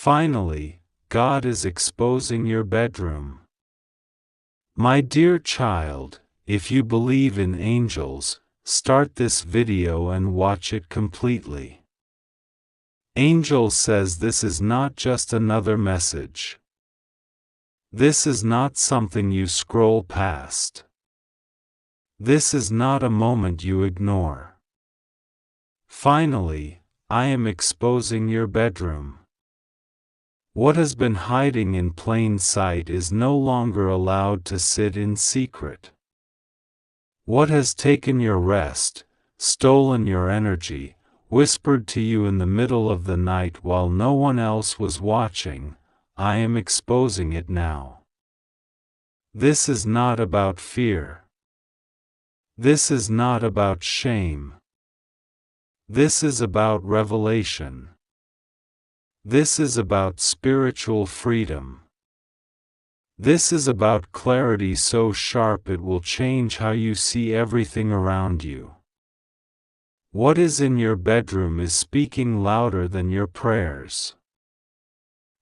Finally, God is exposing your bedroom. My dear child, if you believe in angels, start this video and watch it completely. Angel says this is not just another message. This is not something you scroll past. This is not a moment you ignore. Finally, I am exposing your bedroom. What has been hiding in plain sight is no longer allowed to sit in secret. What has taken your rest, stolen your energy, whispered to you in the middle of the night while no one else was watching, I am exposing it now. This is not about fear. This is not about shame. This is about revelation. This is about spiritual freedom. This is about clarity so sharp it will change how you see everything around you. What is in your bedroom is speaking louder than your prayers.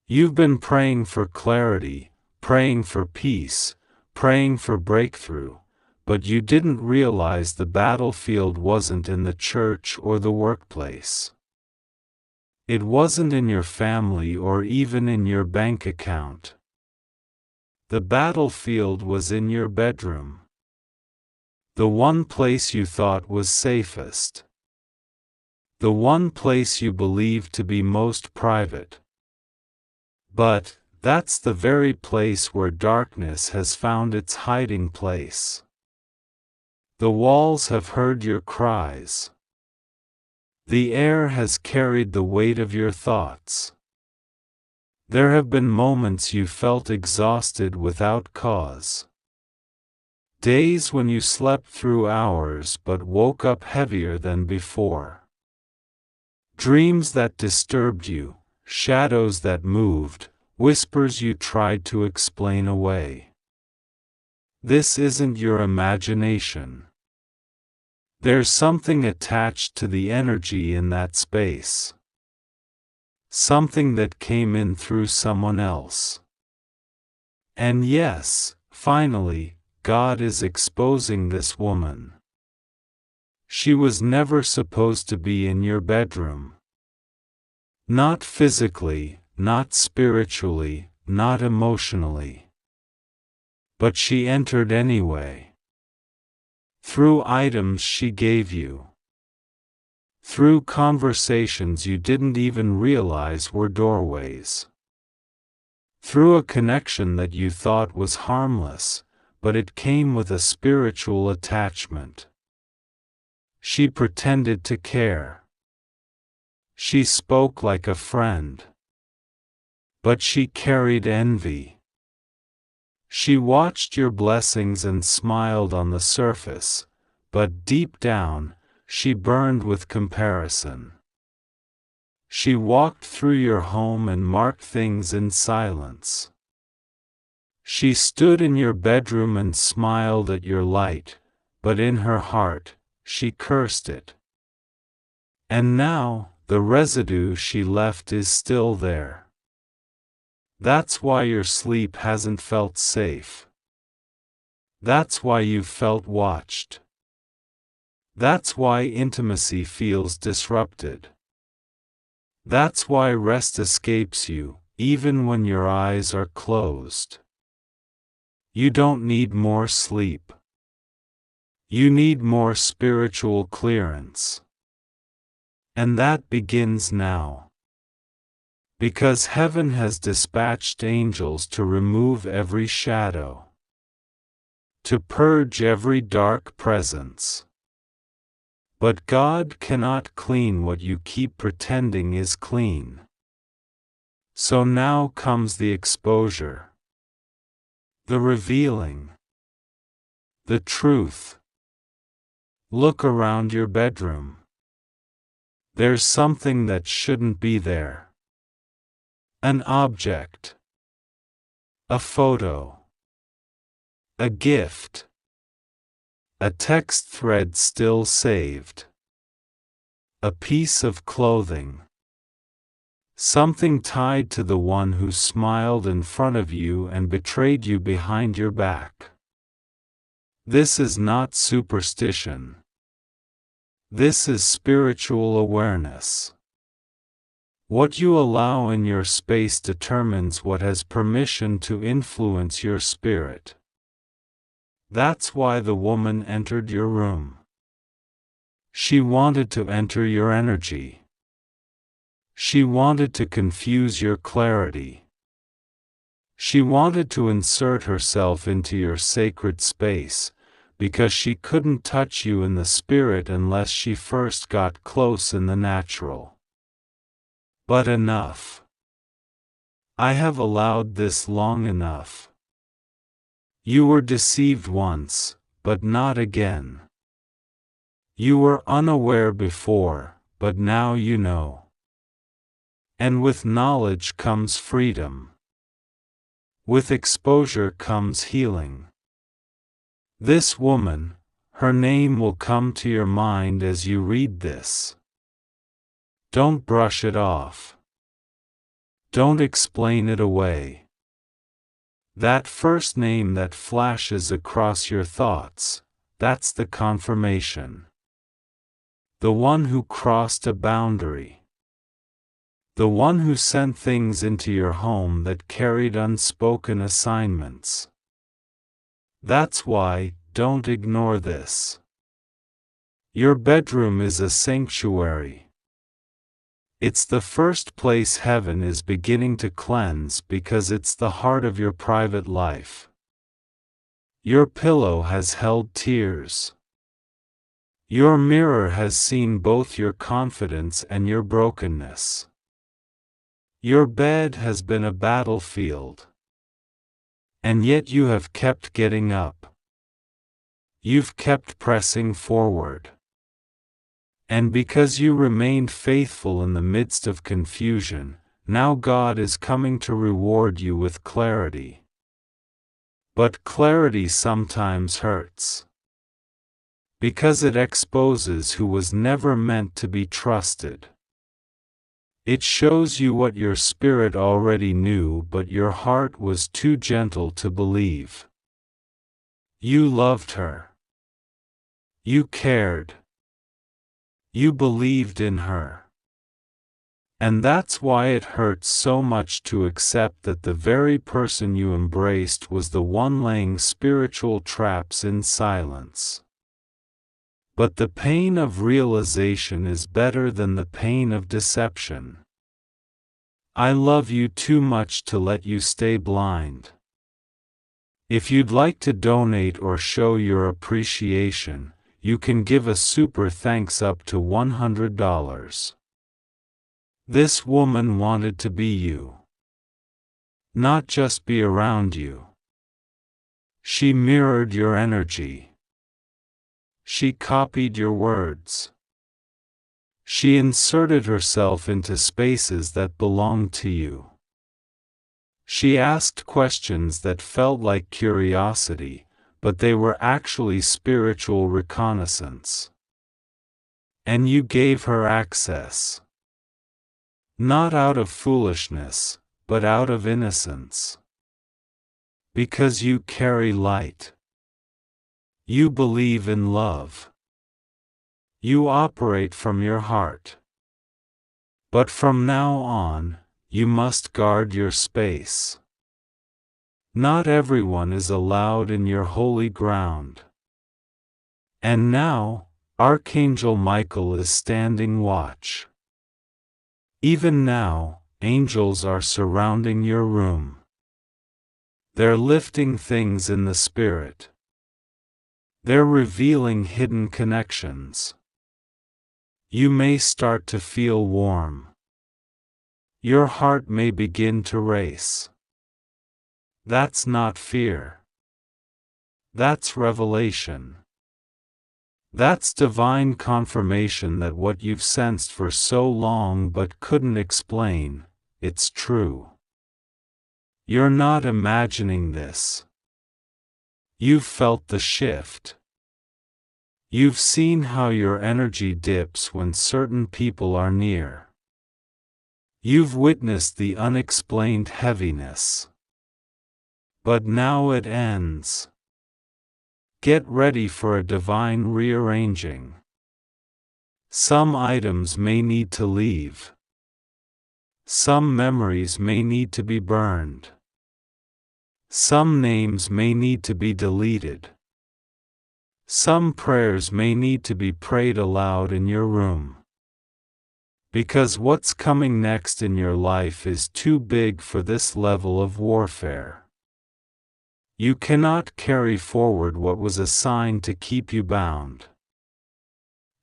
You've been praying for clarity, praying for peace, praying for breakthrough, but you didn't realize the battlefield wasn't in the church or the workplace. It wasn't in your family or even in your bank account. The battlefield was in your bedroom. The one place you thought was safest. The one place you believed to be most private. But that's the very place where darkness has found its hiding place. The walls have heard your cries. The air has carried the weight of your thoughts. There have been moments you felt exhausted without cause. Days when you slept through hours but woke up heavier than before. Dreams that disturbed you, shadows that moved, whispers you tried to explain away. This isn't your imagination. There's something attached to the energy in that space. Something that came in through someone else. And yes, finally, God is exposing this woman. She was never supposed to be in your bedroom. Not physically, not spiritually, not emotionally. But she entered anyway. Through items she gave you. Through conversations you didn't even realize were doorways. Through a connection that you thought was harmless, but it came with a spiritual attachment. She pretended to care. She spoke like a friend. But she carried envy. She watched your blessings and smiled on the surface, but deep down, she burned with comparison. She walked through your home and marked things in silence. She stood in your bedroom and smiled at your light, but in her heart, she cursed it. And now, the residue she left is still there. That's why your sleep hasn't felt safe. That's why you've felt watched. That's why intimacy feels disrupted. That's why rest escapes you, even when your eyes are closed. You don't need more sleep. You need more spiritual clearance. And that begins now. Because heaven has dispatched angels to remove every shadow. To purge every dark presence. But God cannot clean what you keep pretending is clean. So now comes the exposure. The revealing. The truth. Look around your bedroom. There's something that shouldn't be there. An object. A photo. A gift. A text thread still saved. A piece of clothing. Something tied to the one who smiled in front of you and betrayed you behind your back. This is not superstition. This is spiritual awareness. What you allow in your space determines what has permission to influence your spirit. That's why the woman entered your room. She wanted to enter your energy. She wanted to confuse your clarity. She wanted to insert herself into your sacred space, because she couldn't touch you in the spirit unless she first got close in the natural. But enough. I have allowed this long enough. You were deceived once, but not again. You were unaware before, but now you know. And with knowledge comes freedom. With exposure comes healing. This woman, her name will come to your mind as you read this. Don't brush it off. Don't explain it away. That first name that flashes across your thoughts, that's the confirmation. The one who crossed a boundary. The one who sent things into your home that carried unspoken assignments. That's why, don't ignore this. Your bedroom is a sanctuary. It's the first place heaven is beginning to cleanse because it's the heart of your private life. Your pillow has held tears. Your mirror has seen both your confidence and your brokenness. Your bed has been a battlefield. And yet you have kept getting up. You've kept pressing forward. And because you remained faithful in the midst of confusion, now God is coming to reward you with clarity. But clarity sometimes hurts. Because it exposes who was never meant to be trusted. It shows you what your spirit already knew, but your heart was too gentle to believe. You loved her. You cared. You believed in her. And that's why it hurts so much to accept that the very person you embraced was the one laying spiritual traps in silence. But the pain of realization is better than the pain of deception. I love you too much to let you stay blind. If you'd like to donate or show your appreciation, you can give a super thanks up to $100. This woman wanted to be you. Not just be around you. She mirrored your energy. She copied your words. She inserted herself into spaces that belonged to you. She asked questions that felt like curiosity, but they were actually spiritual reconnaissance. And you gave her access. Not out of foolishness, but out of innocence. Because you carry light. You believe in love. You operate from your heart. But from now on, you must guard your space. Not everyone is allowed in your holy ground. And now, Archangel Michael is standing watch. Even now, angels are surrounding your room. They're lifting things in the spirit. They're revealing hidden connections. You may start to feel warm. Your heart may begin to race. That's not fear. That's revelation. That's divine confirmation that what you've sensed for so long but couldn't explain, it's true. You're not imagining this. You've felt the shift. You've seen how your energy dips when certain people are near. You've witnessed the unexplained heaviness. But now it ends. Get ready for a divine rearranging. Some items may need to leave. Some memories may need to be burned. Some names may need to be deleted. Some prayers may need to be prayed aloud in your room. Because what's coming next in your life is too big for this level of warfare. You cannot carry forward what was assigned to keep you bound.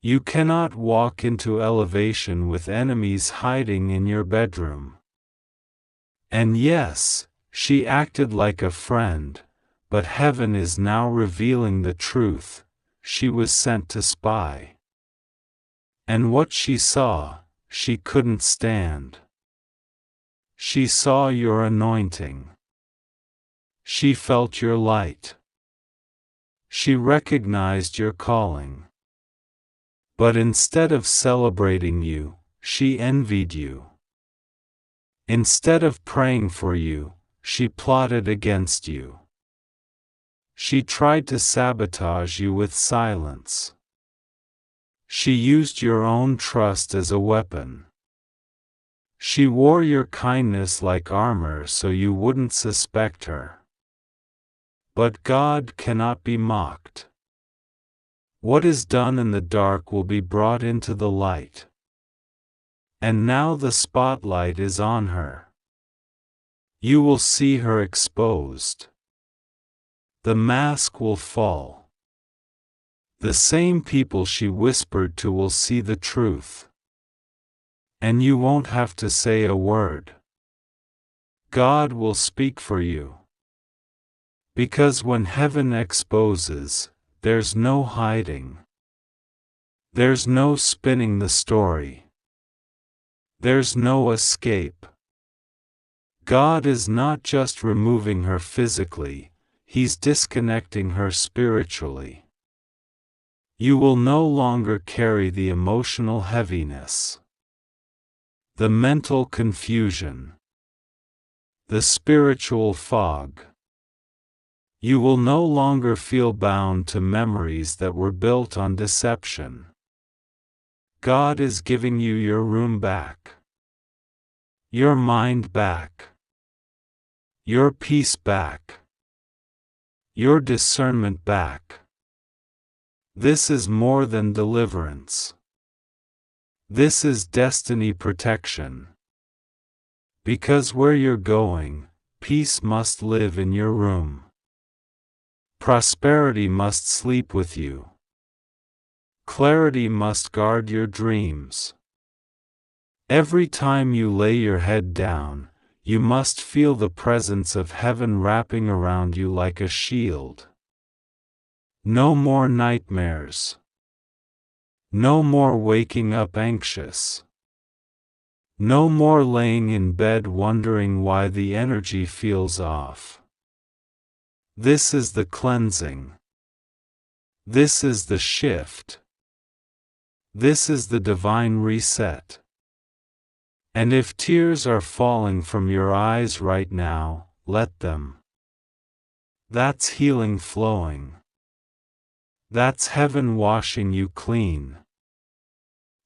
You cannot walk into elevation with enemies hiding in your bedroom. And yes, she acted like a friend, but heaven is now revealing the truth. She was sent to spy. And what she saw, she couldn't stand. She saw your anointing. She felt your light. She recognized your calling. But instead of celebrating you, she envied you. Instead of praying for you, she plotted against you. She tried to sabotage you with silence. She used your own trust as a weapon. She wore your kindness like armor so you wouldn't suspect her. But God cannot be mocked. What is done in the dark will be brought into the light. And now the spotlight is on her. You will see her exposed. The mask will fall. The same people she whispered to will see the truth. And you won't have to say a word. God will speak for you. Because when heaven exposes, there's no hiding. There's no spinning the story. There's no escape. God is not just removing her physically, He's disconnecting her spiritually. You will no longer carry the emotional heaviness, the mental confusion, the spiritual fog. You will no longer feel bound to memories that were built on deception. God is giving you your room back, your mind back, your peace back, your discernment back. This is more than deliverance. This is destiny protection. Because where you're going, peace must live in your room. Prosperity must sleep with you. Clarity must guard your dreams. Every time you lay your head down, you must feel the presence of heaven wrapping around you like a shield. No more nightmares. No more waking up anxious. No more laying in bed wondering why the energy feels off. This is the cleansing. This is the shift. This is the divine reset. And if tears are falling from your eyes right now, let them. That's healing flowing. That's heaven washing you clean.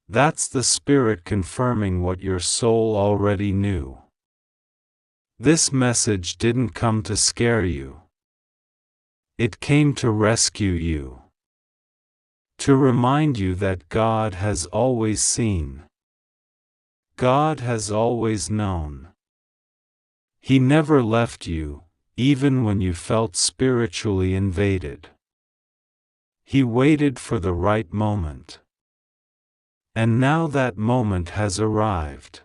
That's the Spirit confirming what your soul already knew. This message didn't come to scare you. It came to rescue you. To remind you that God has always seen. God has always known. He never left you, even when you felt spiritually invaded. He waited for the right moment. And now that moment has arrived.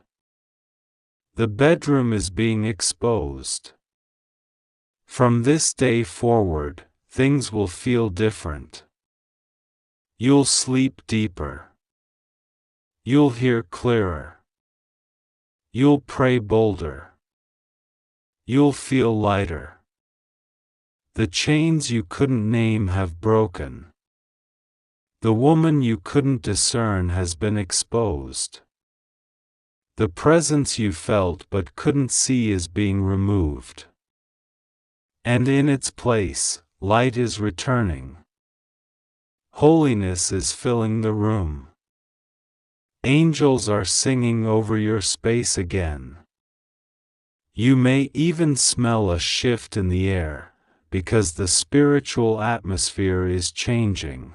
The bedroom is being exposed. From this day forward, things will feel different. You'll sleep deeper. You'll hear clearer. You'll pray bolder. You'll feel lighter. The chains you couldn't name have broken. The woman you couldn't discern has been exposed. The presence you felt but couldn't see is being removed. And in its place, light is returning. Holiness is filling the room. Angels are singing over your space again. You may even smell a shift in the air, because the spiritual atmosphere is changing.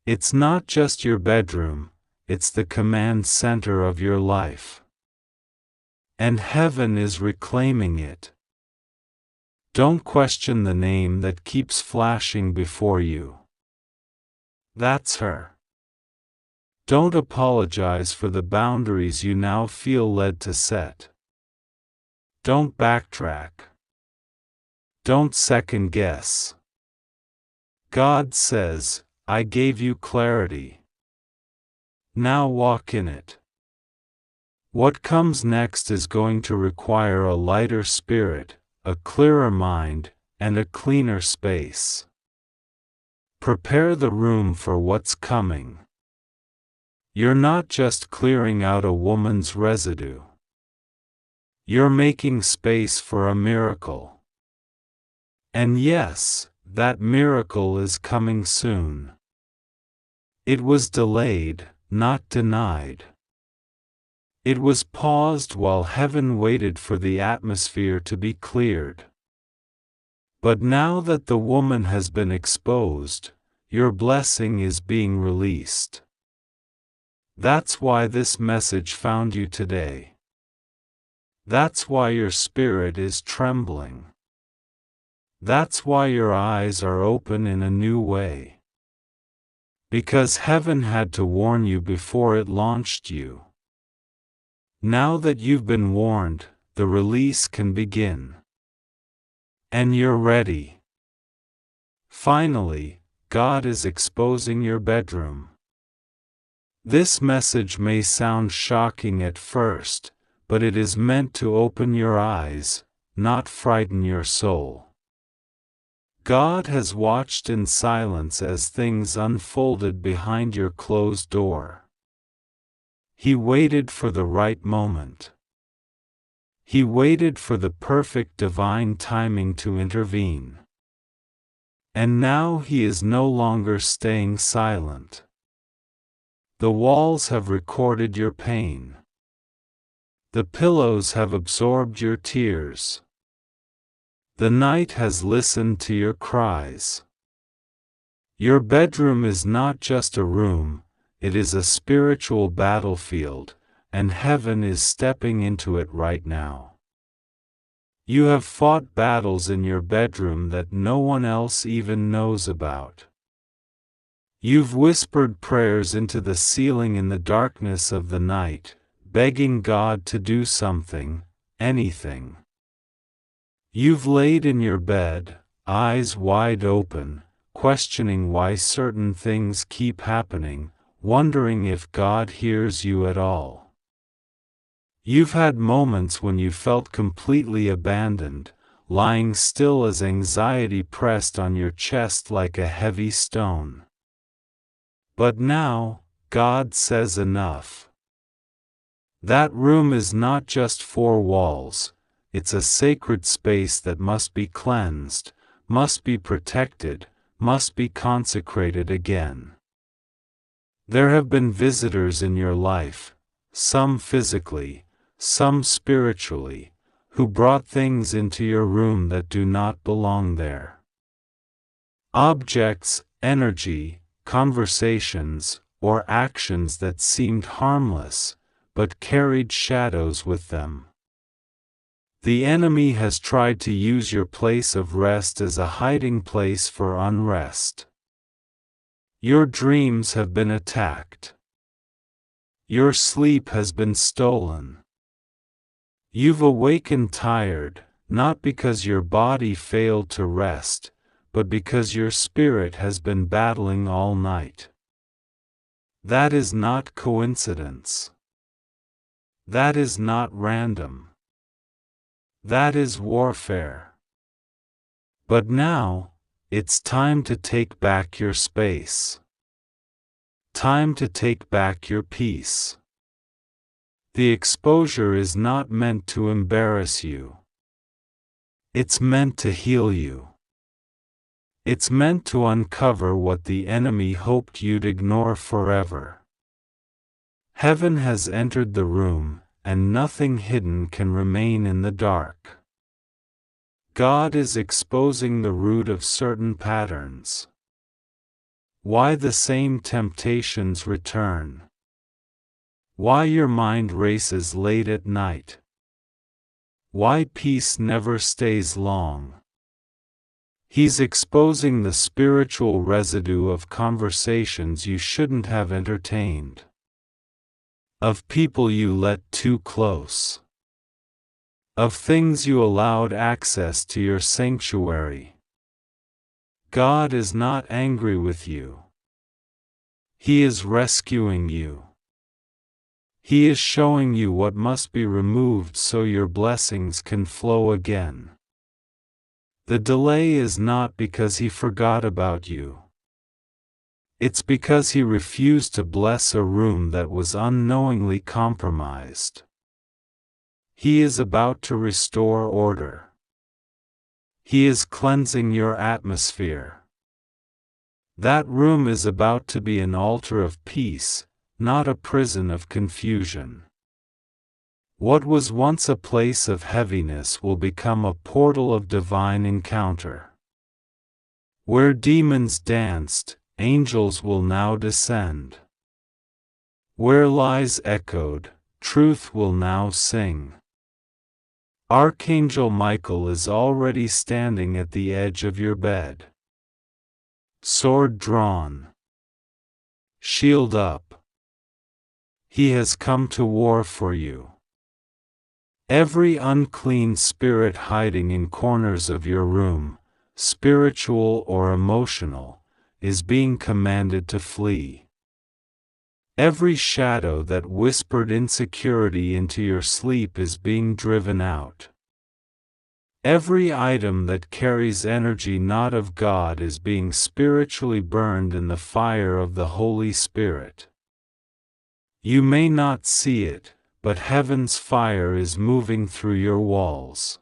It's not just your bedroom, it's the command center of your life. And heaven is reclaiming it. Don't question the name that keeps flashing before you. That's her. Don't apologize for the boundaries you now feel led to set. Don't backtrack. Don't second guess. God says, I gave you clarity. Now walk in it. What comes next is going to require a lighter spirit, a clearer mind, and a cleaner space. Prepare the room for what's coming. You're not just clearing out a woman's residue. You're making space for a miracle. And yes, that miracle is coming soon. It was delayed, not denied. It was paused while heaven waited for the atmosphere to be cleared. But now that the woman has been exposed, your blessing is being released. That's why this message found you today. That's why your spirit is trembling. That's why your eyes are open in a new way. Because heaven had to warn you before it launched you. Now that you've been warned, the release can begin. And you're ready. Finally, God is exposing your bedroom. This message may sound shocking at first, but it is meant to open your eyes, not frighten your soul. God has watched in silence as things unfolded behind your closed door. He waited for the right moment. He waited for the perfect divine timing to intervene. And now He is no longer staying silent. The walls have recorded your pain. The pillows have absorbed your tears. The night has listened to your cries. Your bedroom is not just a room, it is a spiritual battlefield, and heaven is stepping into it right now. You have fought battles in your bedroom that no one else even knows about. You've whispered prayers into the ceiling in the darkness of the night, begging God to do something, anything. You've laid in your bed, eyes wide open, questioning why certain things keep happening, wondering if God hears you at all. You've had moments when you felt completely abandoned, lying still as anxiety pressed on your chest like a heavy stone. But now, God says enough. That room is not just four walls, it's a sacred space that must be cleansed, must be protected, must be consecrated again. There have been visitors in your life, some physically, some spiritually, who brought things into your room that do not belong there. Objects, energy, conversations, or actions that seemed harmless, but carried shadows with them. The enemy has tried to use your place of rest as a hiding place for unrest. Your dreams have been attacked. Your sleep has been stolen. You've awakened tired, not because your body failed to rest, but because your spirit has been battling all night. That is not coincidence. That is not random. That is warfare. But now, it's time to take back your space. Time to take back your peace. The exposure is not meant to embarrass you. It's meant to heal you. It's meant to uncover what the enemy hoped you'd ignore forever. Heaven has entered the room, and nothing hidden can remain in the dark. God is exposing the root of certain patterns. Why the same temptations return. Why your mind races late at night. Why peace never stays long. He's exposing the spiritual residue of conversations you shouldn't have entertained. Of people you let too close. Of things you allowed access to your sanctuary. God is not angry with you. He is rescuing you. He is showing you what must be removed so your blessings can flow again. The delay is not because He forgot about you. It's because He refused to bless a room that was unknowingly compromised. He is about to restore order. He is cleansing your atmosphere. That room is about to be an altar of peace, not a prison of confusion. What was once a place of heaviness will become a portal of divine encounter. Where demons danced, angels will now descend. Where lies echoed, truth will now sing. Archangel Michael is already standing at the edge of your bed. Sword drawn. Shield up. He has come to war for you. Every unclean spirit hiding in corners of your room, spiritual or emotional, is being commanded to flee. Every shadow that whispered insecurity into your sleep is being driven out. Every item that carries energy not of God is being spiritually burned in the fire of the Holy Spirit. You may not see it, but heaven's fire is moving through your walls.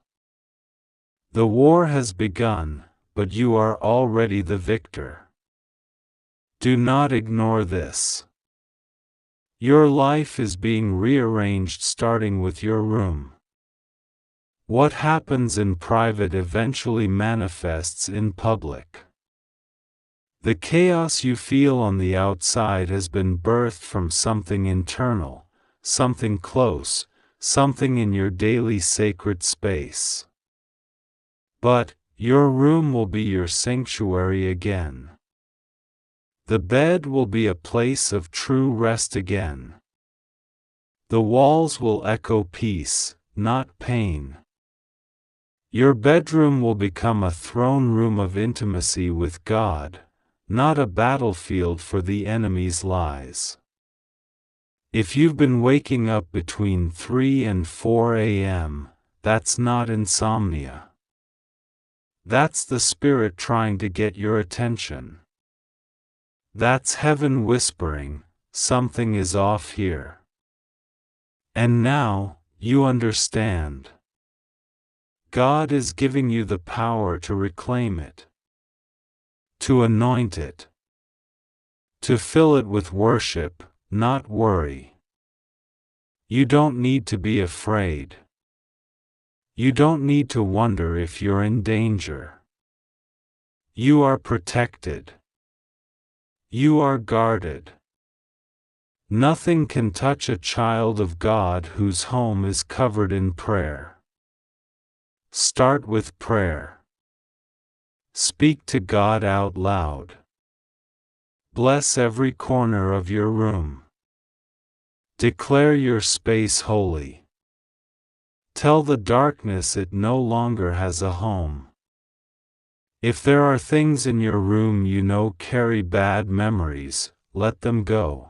The war has begun, but you are already the victor. Do not ignore this. Your life is being rearranged starting with your room. What happens in private eventually manifests in public. The chaos you feel on the outside has been birthed from something internal, something close, something in your daily sacred space. But your room will be your sanctuary again. The bed will be a place of true rest again. The walls will echo peace, not pain. Your bedroom will become a throne room of intimacy with God, not a battlefield for the enemy's lies. If you've been waking up between 3 and 4 a.m., that's not insomnia. That's the Spirit trying to get your attention. That's heaven whispering, something is off here. And now, you understand. God is giving you the power to reclaim it. To anoint it. To fill it with worship, not worry. You don't need to be afraid. You don't need to wonder if you're in danger. You are protected. You are guarded. Nothing can touch a child of God whose home is covered in prayer. Start with prayer. Speak to God out loud. Bless every corner of your room. Declare your space holy. Tell the darkness it no longer has a home. If there are things in your room you know carry bad memories, let them go.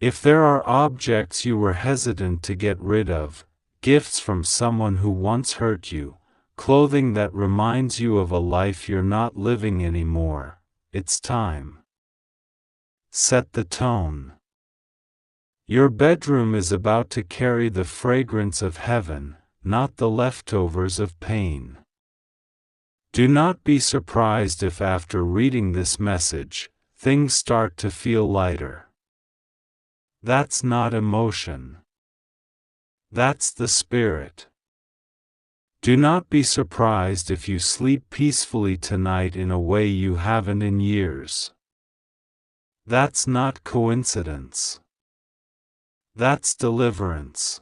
If there are objects you were hesitant to get rid of, gifts from someone who once hurt you, clothing that reminds you of a life you're not living anymore, it's time. Set the tone. Your bedroom is about to carry the fragrance of heaven, not the leftovers of pain. Do not be surprised if after reading this message, things start to feel lighter. That's not emotion. That's the Spirit. Do not be surprised if you sleep peacefully tonight in a way you haven't in years. That's not coincidence. That's deliverance.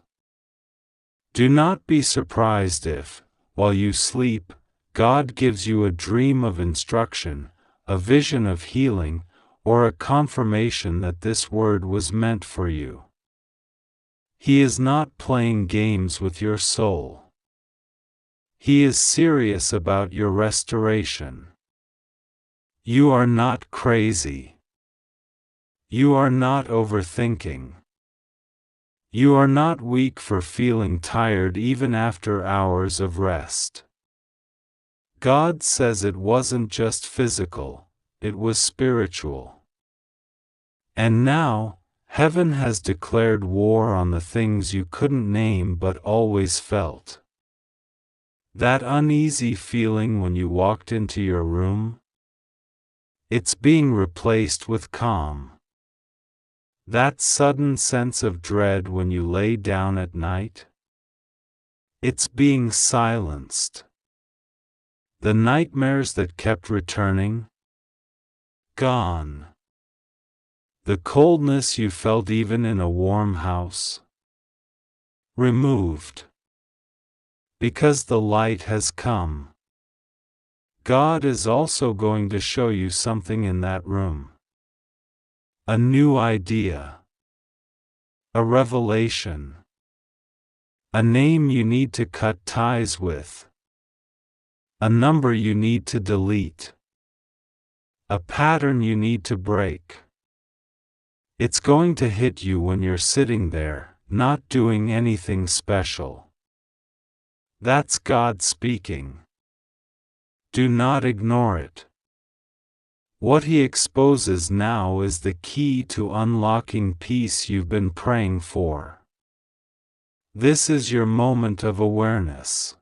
Do not be surprised if, while you sleep, God gives you a dream of instruction, a vision of healing, or a confirmation that this word was meant for you. He is not playing games with your soul. He is serious about your restoration. You are not crazy. You are not overthinking. You are not weak for feeling tired even after hours of rest. God says it wasn't just physical, it was spiritual. And now, heaven has declared war on the things you couldn't name but always felt. That uneasy feeling when you walked into your room? It's being replaced with calm. That sudden sense of dread when you lay down at night? It's being silenced. The nightmares that kept returning? Gone. The coldness you felt even in a warm house? Removed. Because the light has come. God is also going to show you something in that room. A new idea. A revelation. A name you need to cut ties with. A number you need to delete. A pattern you need to break. It's going to hit you when you're sitting there, not doing anything special. That's God speaking. Do not ignore it. What He exposes now is the key to unlocking peace you've been praying for. This is your moment of awareness.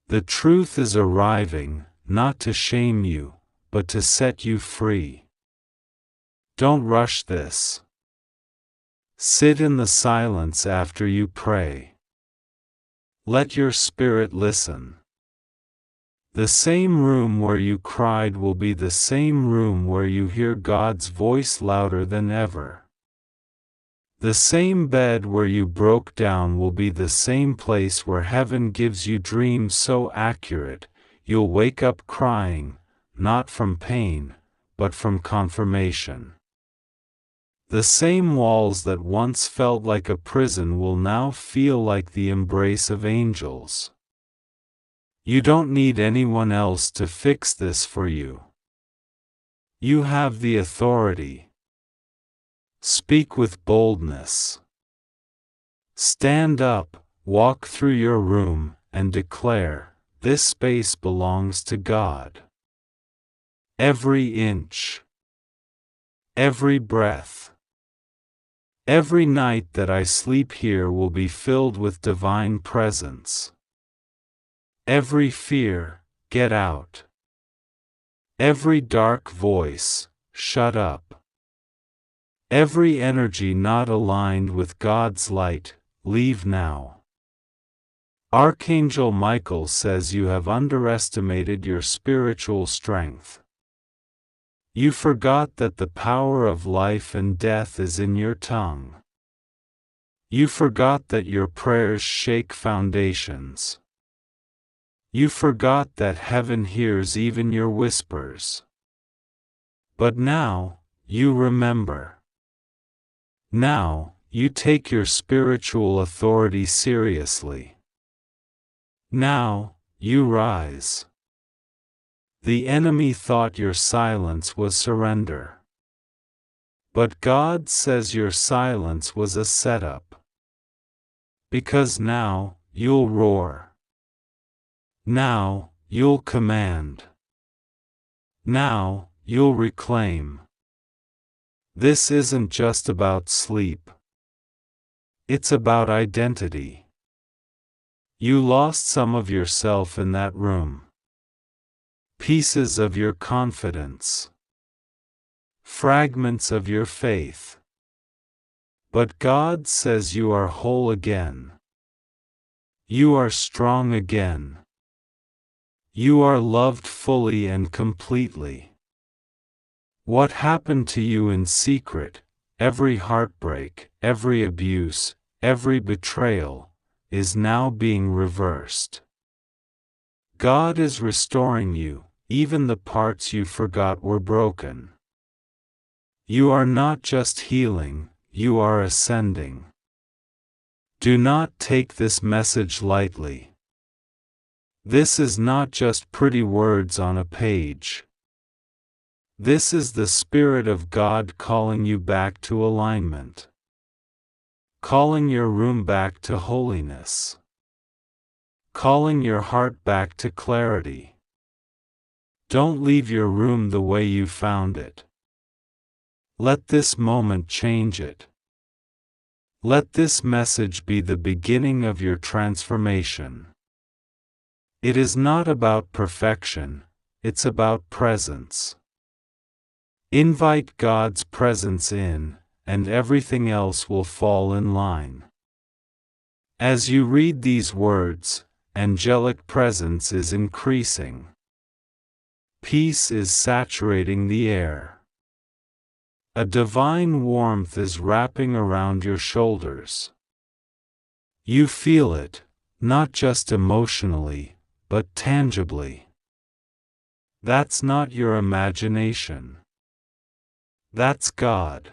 The truth is arriving, not to shame you, but to set you free. Don't rush this. Sit in the silence after you pray. Let your spirit listen. The same room where you cried will be the same room where you hear God's voice louder than ever. The same bed where you broke down will be the same place where heaven gives you dreams so accurate, you'll wake up crying, not from pain, but from confirmation. The same walls that once felt like a prison will now feel like the embrace of angels. You don't need anyone else to fix this for you. You have the authority. Speak with boldness. Stand up, walk through your room, and declare, "This space belongs to God." Every inch. Every breath. Every night that I sleep here will be filled with divine presence. Every fear, get out. Every dark voice, shut up. Every energy not aligned with God's light, leave now. Archangel Michael says you have underestimated your spiritual strength. You forgot that the power of life and death is in your tongue. You forgot that your prayers shake foundations. You forgot that heaven hears even your whispers. But now, you remember. Now, you take your spiritual authority seriously. Now, you rise. The enemy thought your silence was surrender. But God says your silence was a setup. Because now, you'll roar. Now, you'll command. Now, you'll reclaim. This isn't just about sleep. It's about identity. You lost some of yourself in that room. Pieces of your confidence. Fragments of your faith. But God says you are whole again. You are strong again. You are loved fully and completely. What happened to you in secret, every heartbreak, every abuse, every betrayal, is now being reversed. God is restoring you, even the parts you forgot were broken. You are not just healing, you are ascending. Do not take this message lightly. This is not just pretty words on a page. This is the Spirit of God calling you back to alignment. Calling your room back to holiness. Calling your heart back to clarity. Don't leave your room the way you found it. Let this moment change it. Let this message be the beginning of your transformation. It is not about perfection, it's about presence. Invite God's presence in, and everything else will fall in line. As you read these words, angelic presence is increasing. Peace is saturating the air. A divine warmth is wrapping around your shoulders. You feel it, not just emotionally, but tangibly. That's not your imagination. That's God.